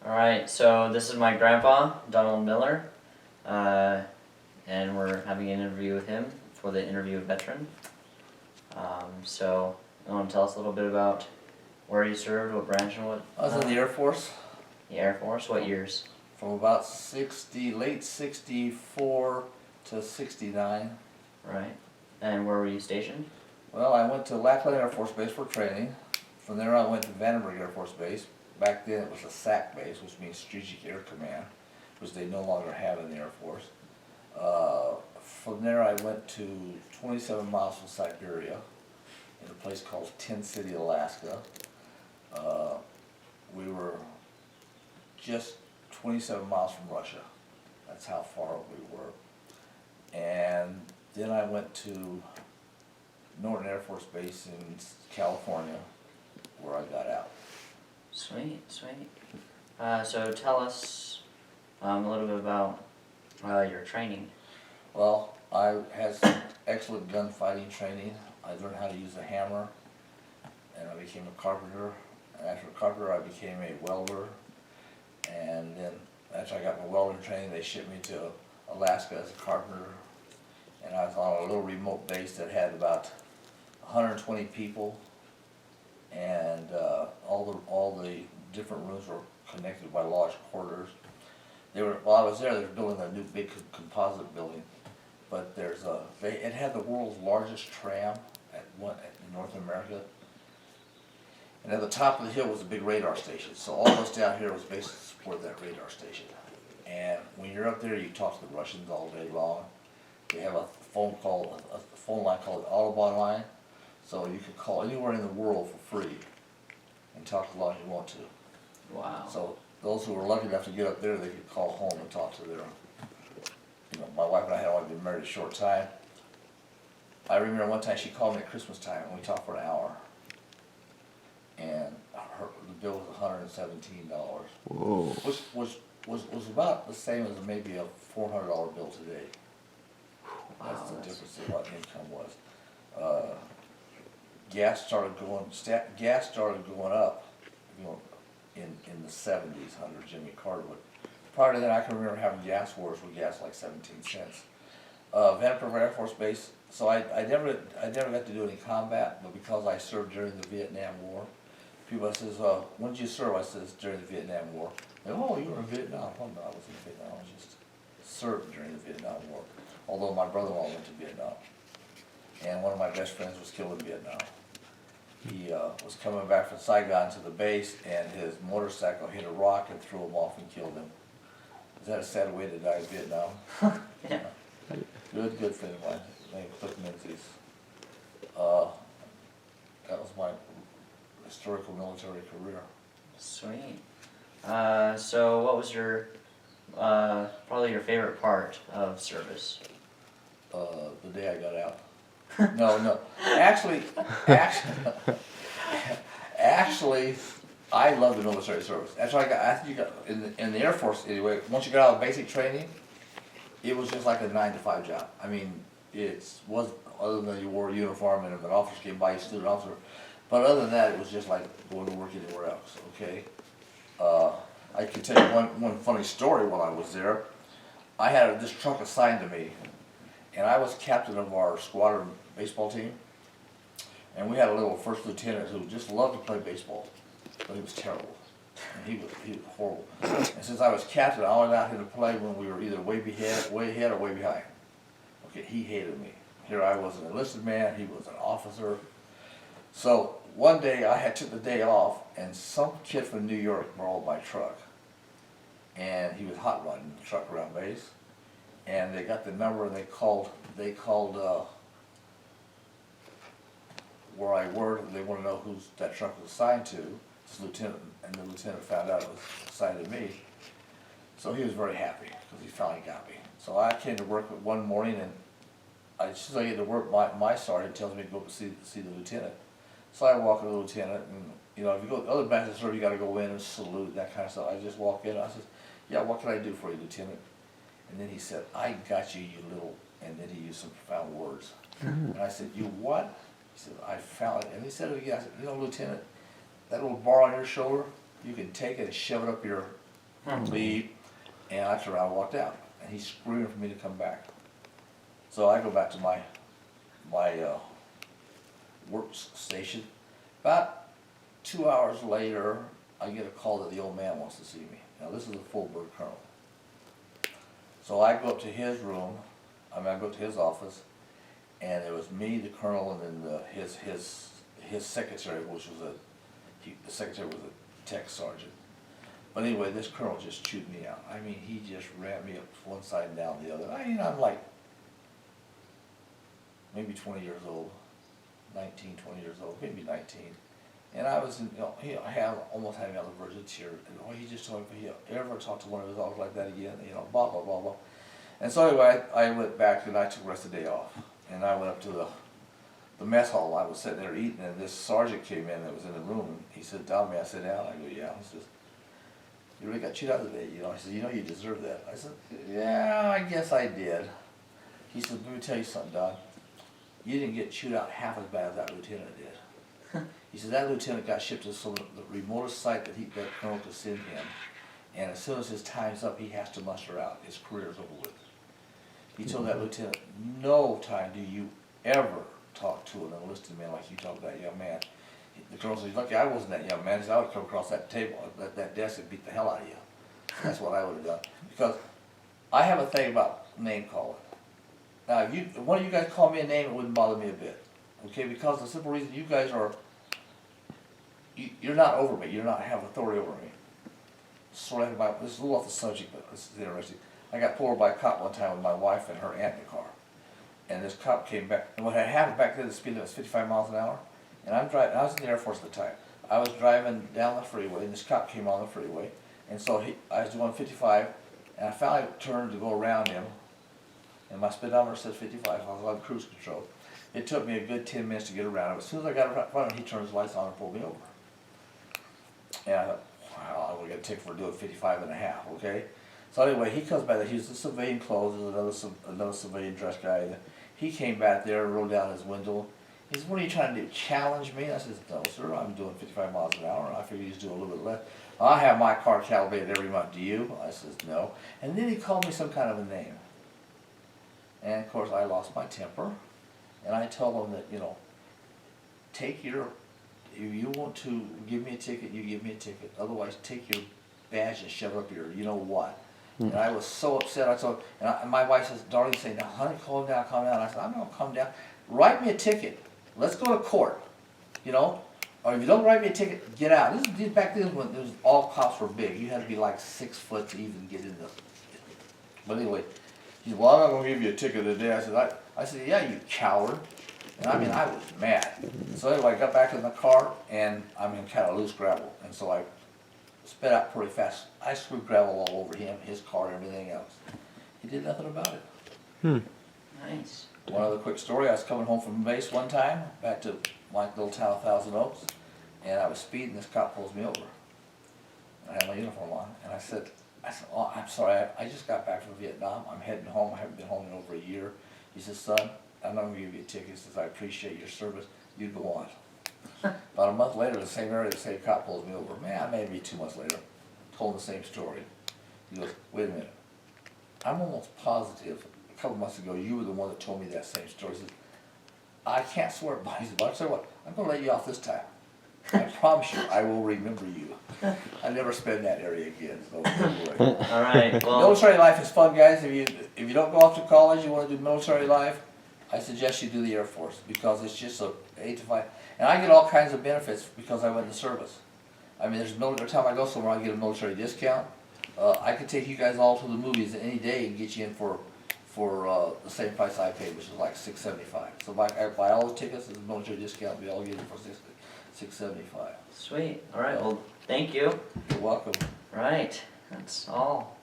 Alright, so this is my grandpa, Donald Miller, and we're having an interview with him for the Interview Veteran. So, you want to tell us a little bit about where you served, what branch and what? I was in the Air Force The Air Force, what years? from about late 64 to 69. Right. And where were you stationed? Well, I went to Lackland Air Force Base for training. From there I went to Vandenberg Air Force Base. Back then it was a SAC base, which means Strategic Air Command, which they no longer have in the Air Force. From there I went to 27 miles from Siberia in a place called Tin City, Alaska. We were just 27 miles from Russia. That's how far we were. And then I went to Norton Air Force Base in California, where I got out. Sweet, sweet. So tell us a little bit about your training. Well, I had some excellent gunfighting training. I learned how to use a hammer, and I became a carpenter. And after a carpenter, I became a welder. And then after I got my welding training, they shipped me to Alaska as a carpenter. And I was on a little remote base that had about 120 people, and all the different rooms were connected by large corridors. While I was there, they were building a new big composite building, but it had the world's largest tram in North America. And at the top of the hill was a big radar station, so all of us down here was basically to support that radar station. And when you're up there, you talk to the Russians all day long. They have a phone line called the Autobahn line, so you can call anywhere in the world for free and talk as long as you want to. Wow. So those who were lucky enough to get up there, they could call home and talk to my wife and I had only been married a short time. I remember one time she called me at Christmas time and we talked for an hour. And the bill was $117, Whoa. which was about the same as maybe a $400 bill today. That's the difference in what income was. Gas started going up, in the 70s under Jimmy Carter. Prior to that, I can remember having gas wars with gas like 17 cents. Vandenberg Air Force Base. So I never got to do any combat, but because I served during the Vietnam War, people says, when did you serve? I says, during the Vietnam War. They go, oh, you were in Vietnam. Well, no, I was in Vietnam. I was just served during the Vietnam War. Although my brother-in-law went to Vietnam. And one of my best friends was killed in Vietnam. He was coming back from Saigon to the base, and his motorcycle hit a rock and threw him off and killed him. Is that a sad way to die in Vietnam? Yeah. Good friend of mine, named Cliff Menzies. That was my historical military career. Sweet. So what was your, probably your favorite part of service? The day I got out. No. Actually, I love the military service. After you got in the Air Force anyway. Once you got out of basic training, it was just like a 9-to-5 job. I mean, other than you wore a uniform and if an officer came by, you stood an officer. But other than that, it was just like going to work anywhere else. Okay. I can tell you one funny story while I was there. I had this truck assigned to me, and I was captain of our squadron baseball team. And we had a little first lieutenant who just loved to play baseball, but he was terrible. And he was horrible. And since I was captain, I only allowed him to play when we were either way ahead or way behind. Okay, he hated me. Here I was an enlisted man, he was an officer. So one day I took the day off, and some kid from New York borrowed my truck. And he was hot rodding the truck around base. And they got the number and they called where I worked. They want to know who that truck was assigned to. This lieutenant, and the lieutenant found out it was assigned to me. So he was very happy because he finally got me. So I came to work one morning, and as soon as I get to work, my sergeant tells me to go up and see the lieutenant. So I walk to the lieutenant, and if you go to other branches, you got to go in and salute, that kind of stuff. I just walk in, and I said, yeah, what can I do for you, Lieutenant? And then he said, I got you, you little, and then he used some profound words. And I said, you what? He said, I found it. And he said it again. I said, Lieutenant, that little bar on your shoulder, you can take it and shove it up your leave, and I turned around and walked out, and he's screaming for me to come back. So I go back to my workstation. About 2 hours later, I get a call that the old man wants to see me. Now this is a full bird colonel. So I go up to his room, I go up to his office, and it was me, the colonel, and then his secretary, which was the secretary was a tech sergeant. But anyway, this colonel just chewed me out. I mean, he just ran me up one side and down the other. I mean, I'm like maybe 20 years old, 19, 20 years old, maybe 19. And I was, almost had me on the verge of tears. And he just told me if he ever talked to one of his dogs like that again, blah, blah, blah, blah. And so anyway, I went back and I took the rest of the day off. And I went up to the mess hall. I was sitting there eating, and this sergeant came in that was in the room. And he said, "Down me." I sat down. I go, "Yeah." He says, "You really got chewed out today, He said, "You deserve that." I said, "Yeah, I guess I did." He said, "Let me tell you something, Don. You didn't get chewed out half as bad as that lieutenant did." He said, "That lieutenant got shipped to the remotest site that colonel could send him. And as soon as his time's up, he has to muster out. His career's over with." He told that lieutenant, "No time do you ever talk to an enlisted man like you talk to that young man." The colonel said, "Lucky I wasn't that young man. I would come across that table, that desk, and beat the hell out of you." That's what I would have done. Because I have a thing about name calling. Now, if one of you guys call me a name, it wouldn't bother me a bit. Okay, because the simple reason you guys are, you're not over me. You don't have authority over me. So this is a little off the subject, but this is interesting. I got pulled over by a cop one time with my wife and her aunt in the car. And this cop came back, and what had happened back then, the speed limit was 55 miles an hour. And I'm driving, I was in the Air Force at the time. I was driving down the freeway, and this cop came on the freeway. And so I was doing 55, and I finally turned to go around him. And my speedometer says 55, I was on cruise control. It took me a good 10 minutes to get around him. As soon as I got in front of him, he turned his lights on and pulled me over. And I thought, wow, I'm going to get a ticket for doing 55 and a half, okay? So anyway, he comes back there. He was in civilian clothes. There's another civilian dress guy. He came back there and rolled down his window. He said, "What are you trying to do, challenge me?" I said, "No, sir, I'm doing 55 miles an hour. I figured he's doing a little bit less. I have my car calibrated every month. Do you?" I said, "No." And then he called me some kind of a name. And of course, I lost my temper. And I told him that, if you want to give me a ticket, you give me a ticket. Otherwise, take your badge and shove it up your, what. And I was so upset. I told, and my wife says, "Darling," saying, "Now, honey, calm down, calm down." I said, "I'm not gonna calm down. Write me a ticket. Let's go to court. Or if you don't write me a ticket, get out." This back then when all cops were big. You had to be like 6 foot to even get in the. But anyway, he said, "Well, I'm not gonna give you a ticket today." I said, "Yeah, you coward." And I mean, I was mad. So anyway, I got back in the car, and I'm in kind of loose gravel, and so I sped out pretty fast. I screwed gravel all over him, his car, and everything else. He did nothing about it. Nice. One other quick story, I was coming home from base one time, back to my little town of Thousand Oaks, and I was speeding, this cop pulls me over. I had my uniform on, and I said, "Oh, I'm sorry, I just got back from Vietnam, I'm heading home, I haven't been home in over a year." He says, "Son, I'm not gonna give you a ticket." He says, "I appreciate your service, you go on." About a month later, the same area, the same cop pulls me over. Man, maybe 2 months later, told him the same story. He goes, "Wait a minute, I'm almost positive a couple months ago you were the one that told me that same story." He said, "I can't swear by it, but I'll tell you what, I'm gonna let you off this time. I promise you, I will remember you." I never spend that area again, so don't worry. All right. Well, Military life is fun, guys. If you don't go off to college, you want to do military life, I suggest you do the Air Force, because it's just a 8 to 5. And I get all kinds of benefits because I went in the service. I mean, every time I go somewhere, I get a military discount. I could take you guys all to the movies any day and get you in for the same price I paid, which is like $6.75. So I buy all the tickets as a military discount. We all get it for $6.75. sweet. All right. Well, thank you. You're welcome. Right. That's all.